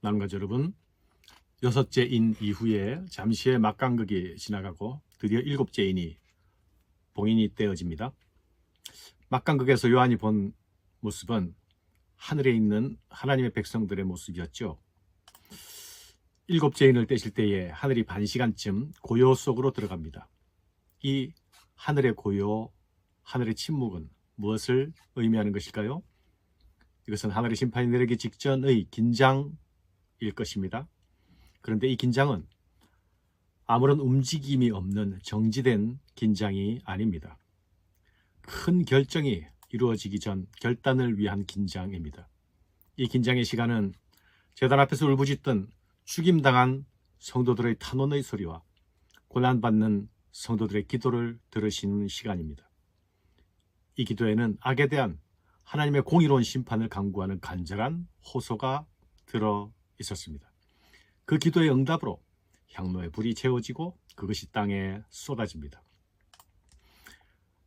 나눔가족 여러분, 여섯째 인 이후에 잠시의 막간극이 지나가고 드디어 일곱째 인이 봉인이 되어집니다. 막간극에서 요한이 본 모습은 하늘에 있는 하나님의 백성들의 모습이었죠. 일곱째 인을 떼실 때에 하늘이 반시간쯤 고요 속으로 들어갑니다. 이 하늘의 고요, 하늘의 침묵은 무엇을 의미하는 것일까요? 이것은 하늘의 심판이 내리기 직전의 긴장일 것입니다. 그런데 이 긴장은 아무런 움직임이 없는 정지된 긴장이 아닙니다. 큰 결정이 이루어지기 전 결단을 위한 긴장입니다. 이 긴장의 시간은 제단 앞에서 울부짖던 죽임당한 성도들의 탄원의 소리와 고난받는 성도들의 기도를 들으시는 시간입니다. 이 기도에는 악에 대한 하나님의 공의로운 심판을 강구하는 간절한 호소가 들어 있었습니다. 그 기도의 응답으로 향로의 불이 채워지고 그것이 땅에 쏟아집니다.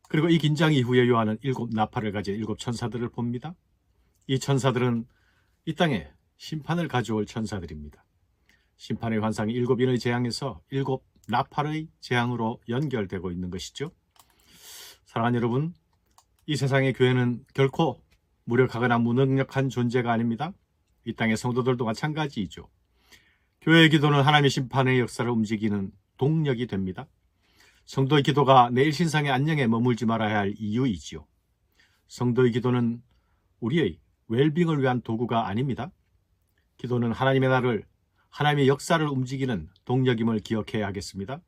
그리고 이 긴장 이후에 요한은 일곱 나팔을 가진 일곱 천사들을 봅니다. 이 천사들은 이 땅에 심판을 가져올 천사들입니다. 심판의 환상이 일곱 인의 재앙에서 일곱 나팔의 재앙으로 연결되고 있는 것이죠. 사랑하는 여러분, 이 세상의 교회는 결코 무력하거나 무능력한 존재가 아닙니다. 이 땅의 성도들도 마찬가지이죠. 교회의 기도는 하나님의 심판의 역사를 움직이는 동력이 됩니다. 성도의 기도가 내 일신상의 안녕에 머물지 말아야 할 이유이지요. 성도의 기도는 우리의 웰빙을 위한 도구가 아닙니다. 기도는 하나님의 나라를, 하나님의 역사를 움직이는 동력임을 기억해야 하겠습니다.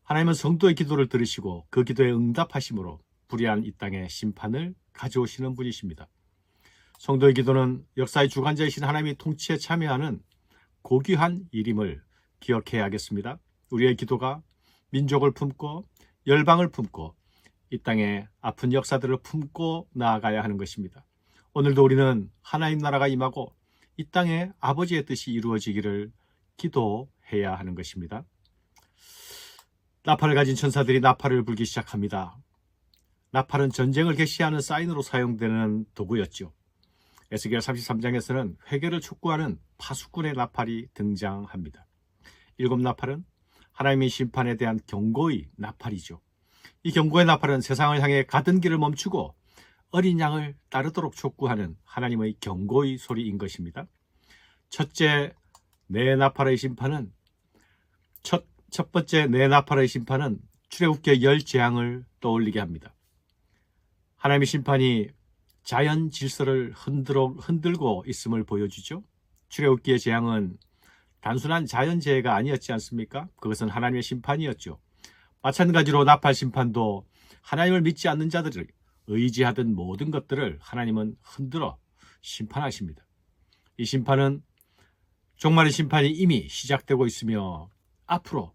하나님은 성도의 기도를 들으시고 그 기도에 응답하심으로 불의한 이 땅에 심판을 가져오시는 분이십니다. 성도의 기도는 역사의 주관자이신 하나님의 통치에 참여하는 고귀한 일임을 기억해야 하겠습니다. 우리의 기도가 민족을 품고 열방을 품고 이 땅에 아픈 역사들을 품고 나아가야 하는 것입니다. 오늘도 우리는 하나님 나라가 임하고 이 땅에 아버지의 뜻이 이루어지기를 기도해야 하는 것입니다. 나팔을 가진 천사들이 나팔을 불기 시작합니다. 나팔은 전쟁을 개시하는 사인으로 사용되는 도구였죠. 에스겔 33장에서는 회개를 촉구하는 파수꾼의 나팔이 등장합니다. 일곱 나팔은 하나님의 심판에 대한 경고의 나팔이죠. 이 경고의 나팔은 세상을 향해 가던 길을 멈추고 어린 양을 따르도록 촉구하는 하나님의 경고의 소리인 것입니다. 첫째 네 나팔의 심판은 첫 번째 네 나팔의 심판은 출애굽기의 열 재앙을 떠올리게 합니다. 하나님의 심판이 자연 질서를 흔들고 있음을 보여주죠. 출애굽기의 재앙은 단순한 자연재해가 아니었지 않습니까? 그것은 하나님의 심판이었죠. 마찬가지로 나팔 심판도 하나님을 믿지 않는 자들을 의지하던 모든 것들을 하나님은 흔들어 심판하십니다. 이 심판은 종말의 심판이 이미 시작되고 있으며 앞으로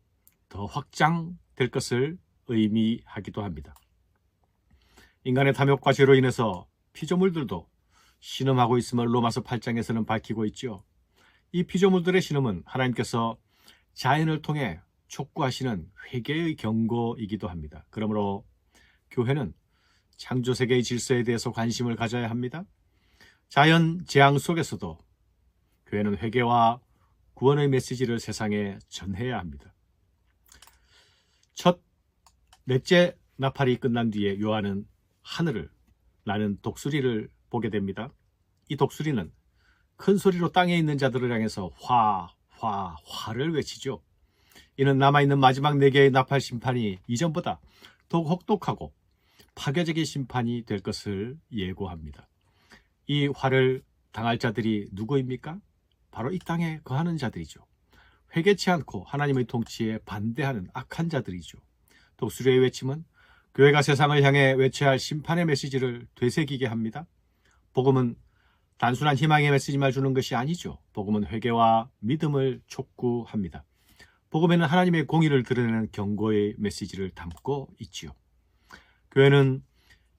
더 확장될 것을 의미하기도 합니다. 인간의 탐욕과 죄로 인해서 피조물들도 신음하고 있음을 로마서 8장에서는 밝히고 있죠. 이 피조물들의 신음은 하나님께서 자연을 통해 촉구하시는 회개의 경고이기도 합니다. 그러므로 교회는 창조세계의 질서에 대해서 관심을 가져야 합니다. 자연 재앙 속에서도 교회는 회개와 구원의 메시지를 세상에 전해야 합니다. 넷째 나팔이 끝난 뒤에 요한은 하늘을 나는 독수리를 보게 됩니다. 이 독수리는 큰 소리로 땅에 있는 자들을 향해서 화를 외치죠. 이는 남아있는 마지막 4개의 나팔 심판이 이전보다 더욱 혹독하고 파괴적인 심판이 될 것을 예고합니다. 이 화를 당할 자들이 누구입니까? 바로 이 땅에 거하는 자들이죠. 회개치 않고 하나님의 통치에 반대하는 악한 자들이죠. 독수리의 외침은 교회가 세상을 향해 외쳐야 할 심판의 메시지를 되새기게 합니다. 복음은 단순한 희망의 메시지만 주는 것이 아니죠. 복음은 회개와 믿음을 촉구합니다. 복음에는 하나님의 공의를 드러내는 경고의 메시지를 담고 있지요. 교회는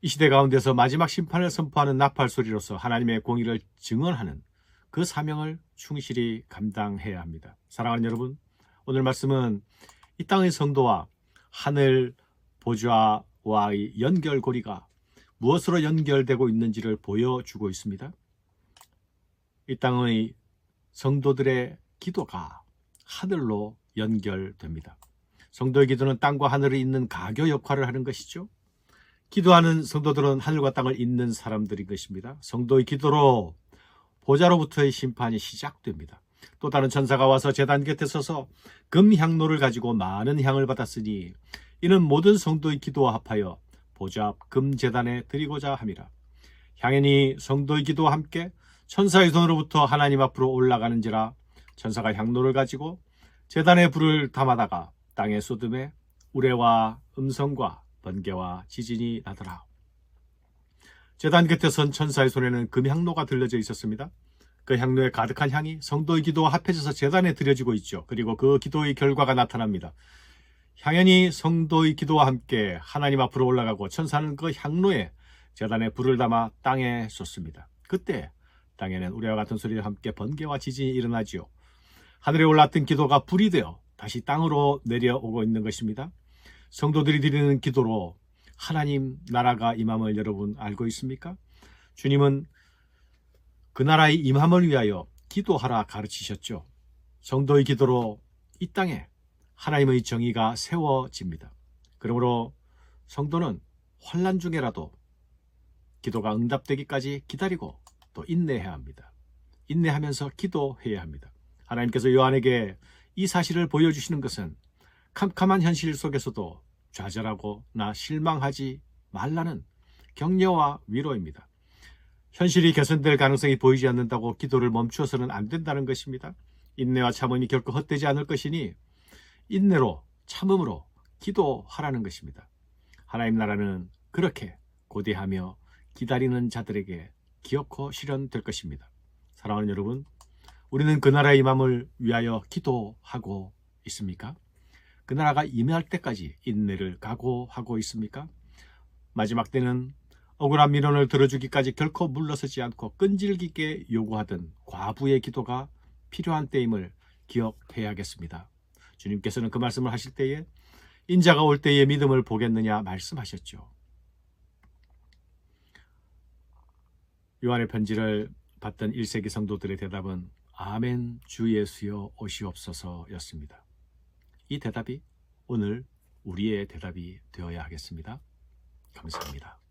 이 시대 가운데서 마지막 심판을 선포하는 나팔 소리로서 하나님의 공의를 증언하는 그 사명을 충실히 감당해야 합니다. 사랑하는 여러분, 오늘 말씀은 이 땅의 성도와 하늘 보좌와의 연결고리가 무엇으로 연결되고 있는지를 보여주고 있습니다. 이 땅의 성도들의 기도가 하늘로 연결됩니다. 성도의 기도는 땅과 하늘을 잇는 가교 역할을 하는 것이죠. 기도하는 성도들은 하늘과 땅을 잇는 사람들인 것입니다. 성도의 기도로 보좌로부터의 심판이 시작됩니다. 또 다른 천사가 와서 제단 곁에 서서 금향로를 가지고 많은 향을 받았으니 이는 모든 성도의 기도와 합하여 보좌 앞 금제단에 드리고자 함이라. 향연이 성도의 기도와 함께 천사의 손으로부터 하나님 앞으로 올라가는지라. 천사가 향로를 가지고 제단에 불을 담아다가 땅에 쏟음에 우레와 음성과 번개와 지진이 나더라. 제단 곁에 선 천사의 손에는 금향로가 들려져 있었습니다. 그 향로에 가득한 향이 성도의 기도와 합해져서 제단에 드려지고 있죠. 그리고 그 기도의 결과가 나타납니다. 향연이 성도의 기도와 함께 하나님 앞으로 올라가고 천사는 그 향로에 제단에 불을 담아 땅에 쏟습니다. 그때 땅에는 우레와 같은 소리와 함께 번개와 지진이 일어나지요. 하늘에 올랐던 기도가 불이 되어 다시 땅으로 내려오고 있는 것입니다. 성도들이 드리는 기도로 하나님 나라가 임함을 여러분 알고 있습니까? 주님은 그 나라의 임함을 위하여 기도하라 가르치셨죠. 성도의 기도로 이 땅에 하나님의 정의가 세워집니다. 그러므로 성도는 환난 중에라도 기도가 응답되기까지 기다리고 또 인내해야 합니다. 인내하면서 기도해야 합니다. 하나님께서 요한에게 이 사실을 보여주시는 것은 캄캄한 현실 속에서도 좌절하거나 실망하지 말라는 격려와 위로입니다. 현실이 개선될 가능성이 보이지 않는다고 기도를 멈추어서는 안 된다는 것입니다. 인내와 참음이 결코 헛되지 않을 것이니 인내로 참음으로 기도하라는 것입니다. 하나님 나라는 그렇게 고대하며 기다리는 자들에게 기어코 실현될 것입니다. 사랑하는 여러분, 우리는 그 나라의 임함을 위하여 기도하고 있습니까? 그 나라가 임할 때까지 인내를 각오하고 있습니까? 마지막 때는 억울한 민원을 들어주기까지 결코 물러서지 않고 끈질기게 요구하던 과부의 기도가 필요한 때임을 기억해야겠습니다. 주님께서는 그 말씀을 하실 때에 인자가 올 때의 믿음을 보겠느냐 말씀하셨죠. 요한의 편지를 받던 1세기 성도들의 대답은 아멘 주 예수여 오시옵소서였습니다. 이 대답이 오늘 우리의 대답이 되어야 하겠습니다. 감사합니다.